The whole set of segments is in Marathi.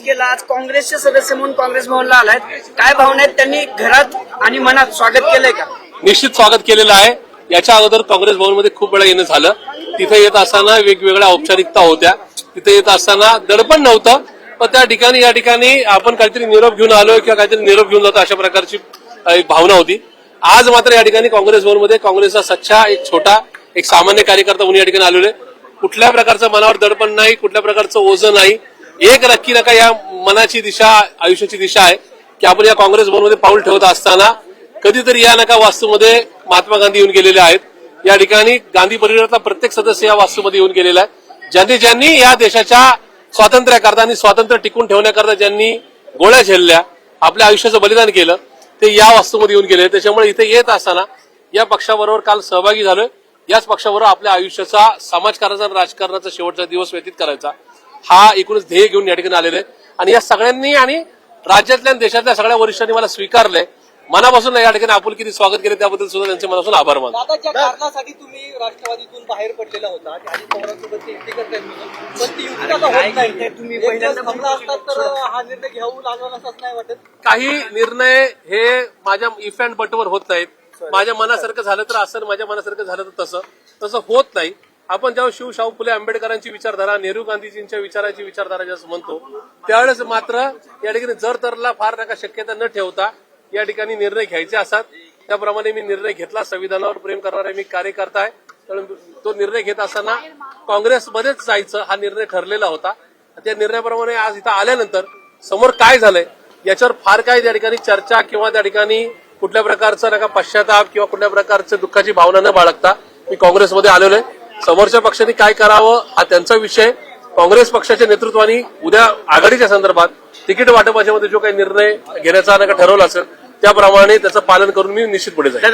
केलं. आज काँग्रेसचे सदस्य म्हणून काँग्रेस भवनला आलायत. काय भावना आहेत? त्यांनी घरात आणि मनात स्वागत केलंय का? निश्चित स्वागत केलेलं आहे. याच्या अगोदर काँग्रेस भवनमध्ये खूप वेळा येणं झालं. तिथे येत असताना वेगवेगळ्या औपचारिकता होत्या. तिथे येत असताना दडपण नव्हतं, पण त्या ठिकाणी या ठिकाणी आपण काहीतरी निरोप घेऊन आलोय किंवा काहीतरी निरोप घेऊन जातो अशा प्रकारची भावना होती. आज मात्र या ठिकाणी काँग्रेस भवनमध्ये काँग्रेसचा सच्चा एक छोटा एक सामान्य कार्यकर्ता म्हणून या ठिकाणी आलेलो आहे. कुठल्या प्रकारचं मनावर दडपण नाही, कुठल्या प्रकारचं ओझं नाही. एक नक्की नका या मनाची दिशा, आयुष्याची दिशा आहे की आपण या काँग्रेस भवनमध्ये पाऊल ठेवत असताना कधीतरी या नका वास्तूमध्ये महात्मा गांधी येऊन गेलेले आहेत. या ठिकाणी गांधी परिवारातला प्रत्येक सदस्य या वास्तूमध्ये येऊन गेलेला आहे. ज्यांनी या देशाच्या स्वातंत्र्याकरता आणि स्वातंत्र्य टिकून ठेवण्याकरता ज्यांनी गोळ्या झेलल्या, आपल्या आयुष्याचं बलिदान केलं, ते या वास्तूमध्ये येऊन गेले. त्याच्यामुळे इथे येत असताना या पक्षाबरोबर काल सहभागी झालोय. याच पक्षाबरोबर आपल्या आयुष्याचा, समाजकारणाचा आणि राजकारणाचा शेवटचा दिवस व्यतीत करायचा हा एकूणच ध्येय घेऊन या ठिकाणी आलेले आहे. आणि या सगळ्यांनी आणि राज्यातल्या देशातल्या सगळ्या वरिष्ठांनी मला स्वीकारलंय. मनापासून या ठिकाणी आपुलकीने स्वागत केले, त्याबद्दल सुद्धा त्यांचे मनापासून आभार मानतो. आता ज्या कारणासाठी तुम्ही राष्ट्रवादीतून बाहेर पडलेला होता, अजित पवारांसोबत युती करताय, पण ती युती आता होत नाही. तुम्ही पहिल्यांदा थांबला असतात तर हा निर्णय घ्यावं लागला असंच नाही वाटत? काही निर्णय हे माझ्या इफ अँड बटवर होत नाहीत. माझ्या मनासारखं झालं तर असं, माझ्या मनासारखं झालं तर तसं होत नाही. आपण जेव्हा शाहू फुले आंबेडकरांची विचारधारा, नेहरू गांधीजींच्या विचाराची विचारधारा जसं म्हणतो, त्यावेळेस मात्र या ठिकाणी जर तरला फार नका शक्यता न ठेवता या ठिकाणी निर्णय घ्यायचे असतात. त्याप्रमाणे मी निर्णय घेतला. संविधानावर प्रेम करणारे मी कार्यकर्ता आहे, कारण तो निर्णय घेत असताना काँग्रेसमध्येच जायचं हा निर्णय ठरलेला होता. त्या निर्णयाप्रमाणे आज इथं आल्यानंतर समोर काय झालंय याच्यावर फार काय त्या ठिकाणी चर्चा किंवा त्या ठिकाणी कुठल्या प्रकारचा नका पश्चाताप किंवा कुठल्या प्रकारचं दुःखाची भावना न बाळगता मी काँग्रेसमध्ये आलेलो आहे. समोरच्या पक्षांनी काय करावं हा त्यांचा विषय. काँग्रेस पक्षाच्या नेतृत्वाने उद्या आघाडीच्या संदर्भात तिकीट वाटपाच्यामध्ये जो काही निर्णय घेण्याचा नका ठरवला असेल त्याप्रमाणे त्याचं पालन करून मी निश्चित पुढे जाईल.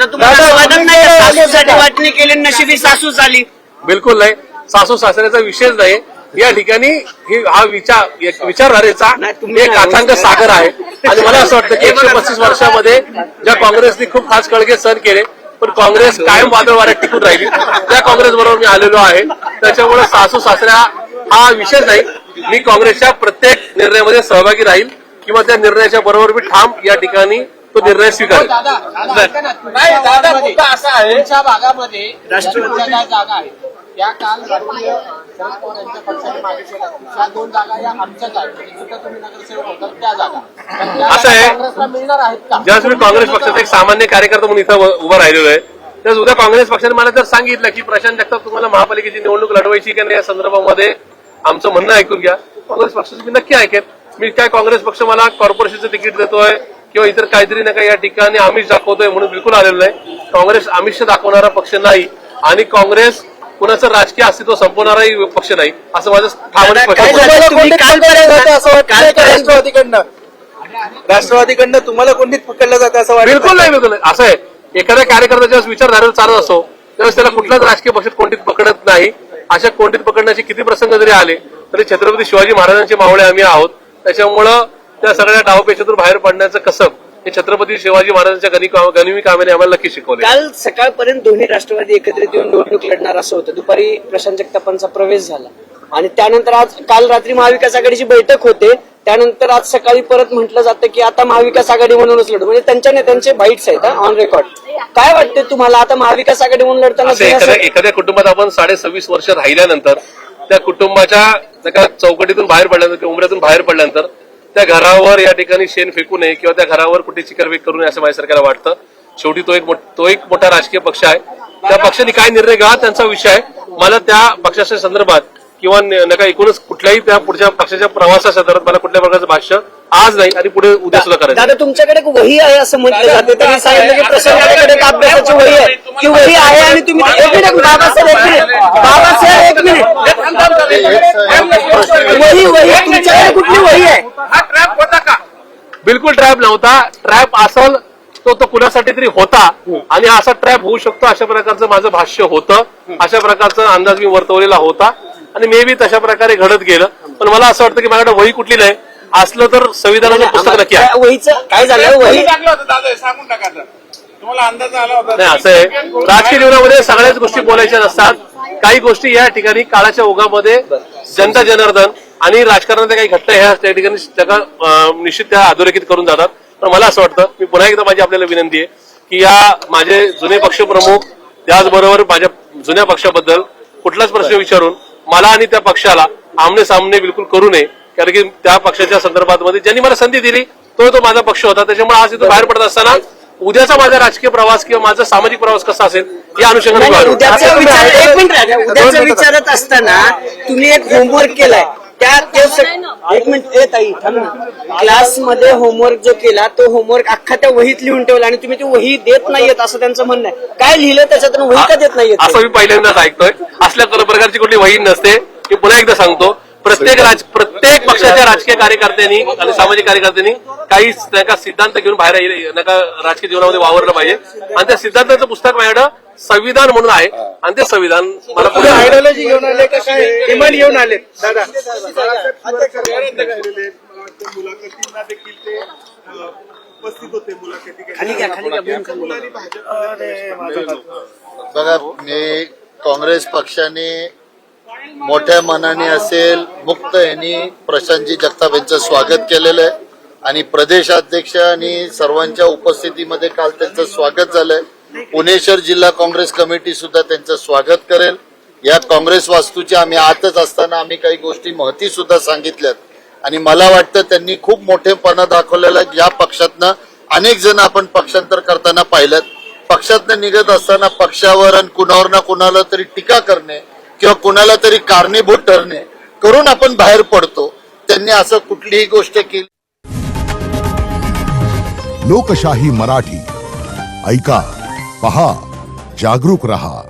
वाटणी केली, नशिबी सासू झाली. बिलकुल नाही, सासू सासऱ्याचा विषयच नाही. या ठिकाणी हा विचारधारेचा एक अथांग सागर आहे. आणि मला असं वाटतं की 135 वर्षामध्ये ज्या काँग्रेसने खूप खास कळगे सहन केले, पण काँग्रेस कायम वादळ वाऱ्यात टिकून राहिली. त्या काँग्रेस बरोबर मी आलेलो आहे. त्याच्यामुळे सासू सासऱ्या हा विषय नाही. मी काँग्रेसच्या प्रत्येक निर्णयामध्ये सहभागी राहील किंवा त्या निर्णयाच्या बरोबर मी ठाम या ठिकाणी तो निर्णय स्वीकारेल. तुमच्या भागामध्ये राष्ट्रवादीच्या जागा आहेत, त्या काल राष्ट्रीय शरद पवार यांच्या पक्षाने मागितलेल्या त्या 2 जागा या आमच्याच आहेत. जिथं तुम्ही नगरसेवक होतात त्या जागा असं आहे. काँग्रेसला मिळणार आहेत का? ज्यावेळेस मी काँग्रेस पक्षाचा एक सामान्य कार्यकर्ता म्हणून इथं उभं राहिलेलो आहे, त्यावेळेस उद्या काँग्रेस पक्षाने मला जर सांगितलं की प्रशांत जगताप तुम्हाला महापालिकेची निवडणूक लढवायची की नाही या संदर्भामध्ये आमचं म्हणणं ऐकून घ्या, काँग्रेस पक्षाचं मी नक्की ऐकेल. मी काय काँग्रेस पक्ष मला कॉर्पोरेशनचं तिकीट देतोय किंवा इतर काहीतरी नका या ठिकाणी आमिष दाखवतोय म्हणून बिलकुल आलेलं नाही. काँग्रेस आमिष दाखवणारा पक्ष नाही आणि काँग्रेस कुणाचं राजकीय अस्तित्व संपवणाराही पक्ष नाही, असं माझं ठामपणे राष्ट्रवादीकडनं तुम्हाला कोणतीच पकडलं जातं असं वाटतं? बिलकुल नाही, बिलकुल नाही. असं आहे, एखाद्या कार्यकर्त्याच्या विचारधारेवर चालत असो त्यावेळेस त्याला कुठल्याच राजकीय पक्षात कोणतीत पकडत नाही. अशा कोणतीत पकडण्याचे किती प्रसंग जरी आले तरी छत्रपती शिवाजी महाराजांचे मावळे आम्ही आहोत. त्याच्यामुळं त्या सगळ्या डावपेचातून बाहेर पडण्याचं कसब हे छत्रपती शिवाजी महाराजांच्या गनिमी कामाने आम्हाला नक्की शिकवले. काल सकाळपर्यंत दोन्ही राष्ट्रवादी एकत्रित येऊन निवडणूक लढणार असं होतं. दुपारी प्रशांत जगतापांचा प्रवेश झाला आणि त्यानंतर काल रात्री महाविकास आघाडीची बैठक होते. त्यानंतर आज सकाळी परत म्हटलं जातं की आता महाविकास आघाडी म्हणूनच लढू, म्हणजे त्यांच्या नेत्यांचे बाईट्स आहेत ऑन रेकॉर्ड. काय वाटतं तुम्हाला आता महाविकास आघाडी म्हणून लढताना? एखाद्या कुटुंबात आपण 26.5 वर्ष राहिल्यानंतर त्या कुटुंबाच्या चौकटीतून बाहेर पडल्यानंतर, उमऱ्यातून बाहेर पडल्यानंतर त्या घरावर या ठिकाणी शेण फेकू नये किंवा त्या घरावर कुठे चिकरफेक करू नये असं माझ्यासारख्याला वाटतं. शेवटी तो एक मोठा राजकीय पक्ष आहे. त्या पक्षाने काय निर्णय घ्यावा त्यांचा विषय आहे. मला त्या पक्षाच्या संदर्भात किंवा नका एकूणच कुठल्याही त्या पुढच्या पक्षाच्या प्रवासा संदर्भात मला कुठल्या प्रकारचं भाष्य आज नाही आणि पुढे उद्या सुद्धा करायचं. दादा तुमच्याकडे वही आहे असं म्हटलं जाते, त्यांनी सांगितलं की प्रशांतकडे एक अभ्यासाची वही आहे की वही आहे आणि तुम्ही एक मिनिट बाबासाहेब एक मिनिट वही तुमच्याकडे कुठली वही आहे? हा ट्रॅप होता का? बिलकुल ट्रॅप नव्हता. ट्रॅप असल तो कुणासाठी तरी होता आणि असा ट्रॅप होऊ शकतो अशा प्रकारचं माझं भाष्य होतं. अशा प्रकारचा अंदाज मी वर्तवलेला होता आणि मे बी तशा प्रकारे घडत गेलं. पण मला असं वाटतं की माझ्याकडे वही कुठली नाही, असलं तर संविधानाचं पुस्तक नक्की आहे. वहीचं काय झालं? वही सांगून टाका, तुम्हाला अंदाज आला होता? नाही, असं आहे, राजकीय जीवनामध्ये सगळ्याच गोष्टी बोलायच्या नसतात. काही गोष्टी या ठिकाणी काळाच्या ओघामध्ये जनता जनार्दन आणि राजकारणाच्या काही घटना ह्या त्या ठिकाणी निश्चित त्या अधोरेखित करून जातात. पण मला असं वाटतं, मी पुन्हा एकदा माझी आपल्याला विनंती आहे की या माझे जुने पक्षप्रमुख त्याचबरोबर माझ्या जुन्या पक्षाबद्दल कुठलाच प्रश्न विचारून मला आणि त्या पक्षाला आमने सामने बिलकुल करू नये. कारण की त्या पक्षाच्या संदर्भात मध्ये ज्यांनी मला संधी दिली तो माझा पक्ष होता. त्याच्यामुळे आज इथं बाहेर पडत असताना उद्याचा माझा राजकीय प्रवास किंवा माझा सामाजिक प्रवास कसा असेल या अनुषंगाने उद्याचा विचार एक मिनिट राजा, उद्याचा विचारत असताना तुम्ही एक होमवर्क केलाय त्या एक मिनिट ताई क्लासमध्ये होमवर्क जो केला तो होमवर्क अख्खा त्या वहीत लिहून ठेवला आणि तुम्ही ती वही देत नाहीयेत असं त्यांचं म्हणणं आहे. काय लिहिलं त्याच्यातून वही का देत नाहीयेत? असं मी पहिल्यांदाच ऐकतोय. असल्या प्रकारची कुठली वही नसते. मी पुन्हा एकदा सांगतो, प्रत्येक पक्षाच्या राजकीय कार्यकर्त्यांनी आणि सामाजिक कार्यकर्त्यांनी काही नका सिद्धांत घेऊन बाहेर नका राजकीय जीवनामध्ये वावरलं पाहिजे. आणि त्या सिद्धांताचं पुस्तक माझ्याकडं संविधान म्हणून आहे आणि ते संविधान मला पुढे आयडियोलॉजी घेऊन आले का काय डिमांड घेऊन आले दादा? मुलाखतींना देखील ते उपस्थित होते. बघा, मी काँग्रेस पक्षाने मोठ्या मनाने असेल मुक्त यांनी प्रशांतजी जगताप यांचं स्वागत केलेलं आहे आणि प्रदेशाध्यक्ष आणि सर्वांच्या उपस्थितीमध्ये काल त्यांचं स्वागत झालंय. पुणे शहर जिल्हा काँग्रेस कमिटी सुद्धा त्यांचं स्वागत करेल. या काँग्रेस वास्तूच्या आम्ही आतच असताना आम्ही काही गोष्टी महती सुद्धा सांगितल्यात आणि मला वाटतं त्यांनी खूप मोठेपणा दाखवलेला. या पक्षातनं अनेक जण आपण पक्षांतर करताना पाहिलं. पक्षातनं निघत असताना पक्षावर आणि कुणावर ना कुणाला तरी टीका करणे किंवा कुणाला तरी कारणीभूत ठरणे करून आपण बाहेर पडतो. त्यांनी असं कुठलीही गोष्ट केली. लोकशाही मराठी ऐका, पहा, जागरूक रहा.